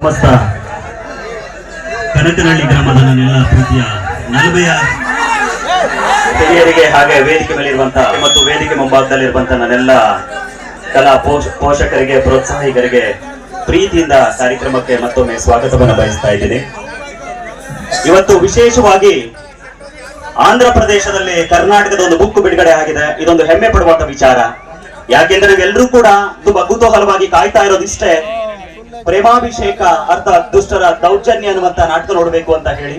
ಸಮಸ್ತ ಕನಕನಹಳ್ಳಿ ಗ್ರಾಮದ ನನ್ನೆಲ್ಲ ಪ್ರೀತಿಯ ನಲಭೆಯ ಹಿರಿಯರಿಗೆ ಹಾಗೆ ವೇದಿಕೆ ಮೇಲಿರುವಂತಹ ಮತ್ತು ವೇದಿಕೆ ಮುಂಭಾಗದಲ್ಲಿರುವಂತಹ ನನ್ನೆಲ್ಲ ಕಲಾ ಪೋಷಕರಿಗೆ ಪ್ರೋತ್ಸಾಹಿಕರಿಗೆ ಪ್ರೀತಿಯಿಂದ ಕಾರ್ಯಕ್ರಮಕ್ಕೆ ಮತ್ತೊಮ್ಮೆ ಸ್ವಾಗತವನ್ನು ಬಯಸ್ತಾ ಇದ್ದೀನಿ. ಇವತ್ತು ವಿಶೇಷವಾಗಿ ಆಂಧ್ರ ಪ್ರದೇಶದಲ್ಲಿ ಕರ್ನಾಟಕದ ಒಂದು ಬುಕ್ ಬಿಡುಗಡೆ ಆಗಿದೆ. ಇದೊಂದು ಹೆಮ್ಮೆ ಪಡುವಂತ ವಿಚಾರ. ಯಾಕೆಂದ್ರೆ ನೀವೆಲ್ಲರೂ ಕೂಡ ತುಂಬಾ ಕುತೂಹಲವಾಗಿ ಕಾಯ್ತಾ ಇರೋದಿಷ್ಟೇ, ಪ್ರೇಮಾಭಿಷೇಕ ಅರ್ಥಾತ್ ದುಷ್ಟರ ದೌರ್ಜನ್ಯ ಅನ್ನುವಂತ ನಾಟಕ ನೋಡ್ಬೇಕು ಅಂತ ಹೇಳಿ.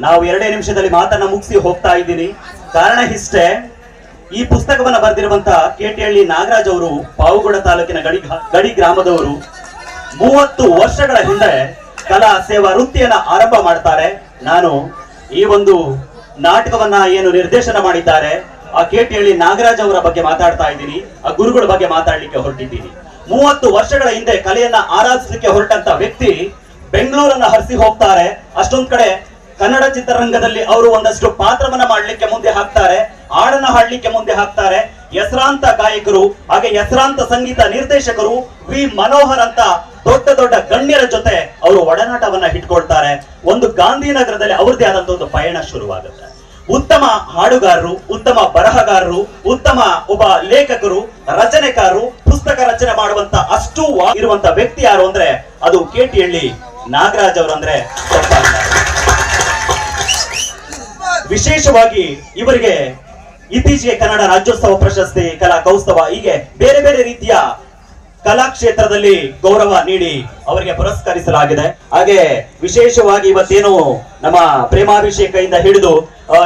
ನಾವು 2 ನಿಮಿಷದಲ್ಲಿ ಮಾತನ್ನ ಮುಗಿಸಿ ಹೋಗ್ತಾ ಇದ್ದೀನಿ. ಕಾರಣ ಇಷ್ಟೇ, ಈ ಪುಸ್ತಕವನ್ನ ಬರೆದಿರುವಂತ ಕೇಟಿಹಳ್ಳಿ ನಾಗರಾಜ್ ಅವರು ಪಾವುಗಡ ತಾಲೂಕಿನ ಗಡಿ ಗ್ರಾಮದವರು 30 ವರ್ಷಗಳ ಹಿಂದೆ ಕಲಾ ಸೇವಾ ವೃತ್ತಿಯನ್ನ ಆರಂಭ ಮಾಡ್ತಾರೆ. ನಾನು ಈ ಒಂದು ನಾಟಕವನ್ನ ಏನು ನಿರ್ದೇಶನ ಮಾಡಿದ್ದಾರೆ ಆ ಕೇಟಿಹಳ್ಳಿ ನಾಗರಾಜ್ ಅವರ ಬಗ್ಗೆ ಮಾತಾಡ್ತಾ ಇದ್ದೀನಿ. ಆ ಗುರುಗಳ ಬಗ್ಗೆ ಮಾತಾಡ್ಲಿಕ್ಕೆ ಹೊರಟಿದ್ದೀನಿ. 30 ವರ್ಷಗಳ ಹಿಂದೆ ಕಲೆಯನ್ನ ಆರಾಧಿಸಲಿಕ್ಕೆ ಹೊರಟಂತ ವ್ಯಕ್ತಿ ಬೆಂಗಳೂರನ್ನ ಹರಿಸಿ ಹೋಗ್ತಾರೆ. ಅಷ್ಟೊಂದ್ ಕಡೆ ಕನ್ನಡ ಚಿತ್ರರಂಗದಲ್ಲಿ ಅವರು ಒಂದಷ್ಟು ಪಾತ್ರವನ್ನ ಮಾಡ್ಲಿಕ್ಕೆ ಮುಂದೆ ಹಾಕ್ತಾರೆ, ಹಾಡನ್ನ ಹಾಡ್ಲಿಕ್ಕೆ ಮುಂದೆ ಹಾಕ್ತಾರೆ. ಹೆಸರಾಂತ ಗಾಯಕರು ಹಾಗೆ ಹೆಸರಾಂತ ಸಂಗೀತ ನಿರ್ದೇಶಕರು ವಿ ಮನೋಹರ್ ಅಂತ ದೊಡ್ಡ ದೊಡ್ಡ ಗಣ್ಯರ ಜೊತೆ ಅವರು ಒಡನಾಟವನ್ನ ಇಟ್ಕೊಳ್ತಾರೆ. ಒಂದು ಗಾಂಧಿನಗರದಲ್ಲಿ ಅವ್ರದ್ದೇ ಆದಂತ ಒಂದು ಪಯಣ ಶುರುವಾಗುತ್ತೆ. ಉತ್ತಮ ಹಾಡುಗಾರರು, ಉತ್ತಮ ಬರಹಗಾರರು, ಉತ್ತಮ ಒಬ್ಬ ಲೇಖಕರು, ರಚನೆಕಾರರು, ಪುಸ್ತಕ ರಚನೆ ಮಾಡುವಂತ ಅಷ್ಟು ಇರುವಂತ ವ್ಯಕ್ತಿ ಯಾರು ಅಂದ್ರೆ ಅದು ಕೇಟಿಹಳ್ಳಿ ನಾಗರಾಜ್ ಅವರು ಅಂದ್ರೆ ತಪ್ಪಾಗಲ್ಲ. ವಿಶೇಷವಾಗಿ ಇವರಿಗೆ ಇತ್ತೀಚೆಗೆ ಕನ್ನಡ ರಾಜ್ಯೋತ್ಸವ ಪ್ರಶಸ್ತಿ, ಕಲಾ ಕೌಸ್ತವ, ಹೀಗೆ ಬೇರೆ ಬೇರೆ ರೀತಿಯ ಕಲಾ ಕ್ಷೇತ್ರದಲ್ಲಿ ಗೌರವ ನೀಡಿ ಅವರಿಗೆ ಪುರಸ್ಕರಿಸಲಾಗಿದೆ. ಹಾಗೆ ವಿಶೇಷವಾಗಿ ಇವತ್ತೇನು ನಮ್ಮ ಪ್ರೇಮಾಭಿಷೇಕದಿಂದ ಹಿಡಿದು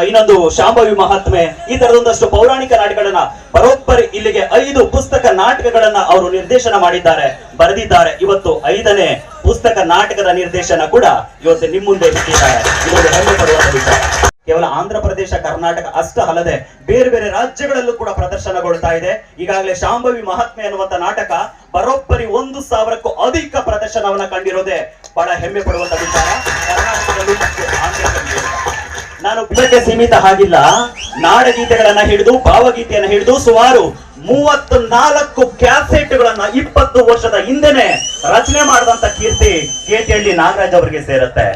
ಇನ್ನೊಂದು ಶಾಂಭವಿ ಮಹಾತ್ಮೆ, ಈ ತರದೊಂದಷ್ಟು ಪೌರಾಣಿಕ ನಾಟಕಗಳನ್ನ ಬರೋಬ್ಬರಿ ಇಲ್ಲಿಗೆ 5 ಪುಸ್ತಕ ನಾಟಕಗಳನ್ನ ಅವರು ನಿರ್ದೇಶನ ಮಾಡಿದ್ದಾರೆ, ಬರೆದಿದ್ದಾರೆ. ಇವತ್ತು 5ನೇ ಪುಸ್ತಕ ನಾಟಕದ ನಿರ್ದೇಶನ ಕೂಡ ಇವತ್ತು ನಿಮ್ಮ ಮುಂದೆ ಇಟ್ಟಿದ್ದಾರೆ. ಇದೊಂದು ಹೆಮ್ಮೆ ಪಡುವಂತ ವಿಚಾರ. ಕೇವಲ ಆಂಧ್ರ ಪ್ರದೇಶ, ಕರ್ನಾಟಕ ಅಷ್ಟ ಅಲ್ಲದೆ ಬೇರೆ ಬೇರೆ ರಾಜ್ಯಗಳಲ್ಲೂ ಕೂಡ ಪ್ರದರ್ಶನಗೊಳ್ತಾ ಇದೆ. ಈಗಾಗಲೇ ಶಾಂಭವಿ ಮಹಾತ್ಮೆ ಅನ್ನುವಂತ ನಾಟಕ ಬರೋಬ್ಬರಿ 1000ಕ್ಕೂ ಅಧಿಕ ಪ್ರದರ್ಶನವನ್ನ ಕಂಡಿರೋದೇ ಬಹಳ ಹೆಮ್ಮೆ ಪಡುವಂತ ವಿಚಾರ. ಕರ್ನಾಟಕದಲ್ಲೂ ಮತ್ತು ಆಂಧ್ರದಲ್ಲೂ ನಾನು ಇದಕ್ಕೆ ಸೀಮಿತ ಆಗಿಲ್ಲ. ನಾಡಗೀತೆಗಳನ್ನ ಹಿಡಿದು ಭಾವಗೀತೆಯನ್ನ ಹಿಡಿದು ಸುಮಾರು 34 ಕ್ಯಾಸೆಟ್ಗಳನ್ನ 20 ವರ್ಷದ ಹಿಂದೆನೆ ರಚನೆ ಮಾಡಿದಂತ ಕೀರ್ತಿ ಕೇಟಿಹಳ್ಳಿ ನಾಗರಾಜ್ ಅವರಿಗೆ ಸೇರುತ್ತೆ.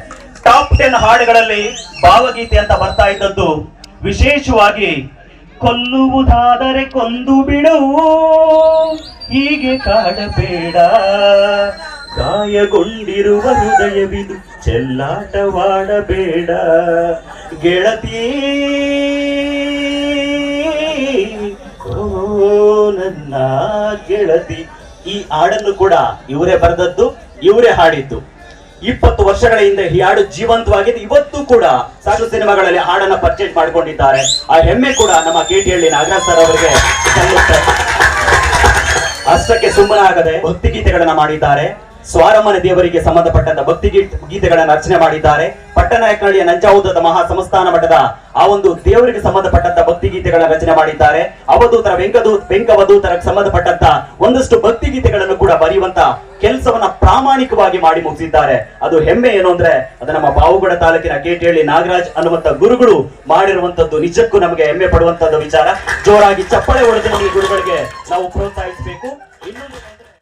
ಟಾಪ್ 10 ಹಾಡುಗಳಲ್ಲಿ ಭಾವಗೀತೆ ಅಂತ ಬರ್ತಾ ಇದ್ದದ್ದು ವಿಶೇಷವಾಗಿ ಕೊಲ್ಲುವುದಾದರೆ ಕೊಂದು ಬಿಡು, ಹೀಗೆ ಕಾಡಬೇಡ, ಗಾಯಗೊಂಡಿರುವ ಹೃದಯವಿದು ಚೆಲ್ಲಾಟವಾಡಬೇಡ, ಗೆಳತಿ ಓ ನನ್ನ ಗೆಳತಿ. ಈ ಹಾಡನ್ನು ಕೂಡ ಇವರೇ ಬರೆದದ್ದು, ಇವರೇ ಹಾಡಿದ್ದು. 20 ವರ್ಷಗಳ ಹಿಂದೆ ಈ ಹಾಡು ಜೀವಂತವಾಗಿದೆ. ಇವತ್ತು ಕೂಡ ಸಾಕಷ್ಟು ಸಿನಿಮಾಗಳಲ್ಲಿ ಹಾಡನ್ನ ಪರ್ಚೇಸ್ ಮಾಡ್ಕೊಂಡಿದ್ದಾರೆ. ಆ ಹೆಮ್ಮೆ ಕೂಡ ನಮ್ಮ ಕೇಟಿಹಳ್ಳಿ ನಾಗರಾಜ್ ಸರ್ ಅವರಿಗೆ ಸಲ್ಲುತ್ತೆ. ಅಷ್ಟಕ್ಕೆ ಸುಮ್ಮನಾಗದೆ ಭಕ್ತಿ ಗೀತೆಗಳನ್ನ ಮಾಡಿದ್ದಾರೆ. ಸ್ವಾರಮ್ಮನ ದೇವರಿಗೆ ಸಂಬಂಧಪಟ್ಟಂತ ಭಕ್ತಿ ಗೀತೆಗಳನ್ನ ರಚನೆ ಮಾಡಿದ್ದಾರೆ. ಪಟ್ಟನಾಯಕನಹಳ್ಳಿಯ ನಂಜಾವುದದ ಮಹಾ ಸಂಸ್ಥಾನ ಮಠದ ಆ ಒಂದು ದೇವರಿಗೆ ಸಂಬಂಧಪಟ್ಟಂತ ಭಕ್ತಿ ಗೀತೆಗಳನ್ನ ರಚನೆ ಮಾಡಿದ್ದಾರೆ. ಅವಧೂತರ ಬೆಂಕವಧೂತರಕ್ಕೆ ಸಂಬಂಧಪಟ್ಟಂತ ಒಂದಷ್ಟು ಭಕ್ತಿ ಗೀತೆಗಳನ್ನು ಕೂಡ ಬರೆಯುವಂತ ಕೆಲಸವನ್ನ ಪ್ರಾಮಾಣಿಕವಾಗಿ ಮಾಡಿ ಮುಗಿಸಿದ್ದಾರೆ. ಅದು ಹೆಮ್ಮೆ ಏನು ಅಂದ್ರೆ ಅದು ನಮ್ಮ ಪಾವುಗಡ ತಾಲೂಕಿನ ಕೇಟಿಹಳ್ಳಿ ನಾಗರಾಜ್ ಅನ್ನುವಂತ ಗುರುಗಳು ಮಾಡಿರುವಂತದ್ದು ನಿಜಕ್ಕೂ ನಮಗೆ ಹೆಮ್ಮೆ ಪಡುವಂತದ್ದು ವಿಚಾರ. ಜೋರಾಗಿ ಚಪ್ಪಳೆ ಹೊಡೆದು ಈ ಗುರುಗಳಿಗೆ ನಾವು ಪ್ರೋತ್ಸಾಹಿಸಬೇಕು. ಇನ್ನೊಂದು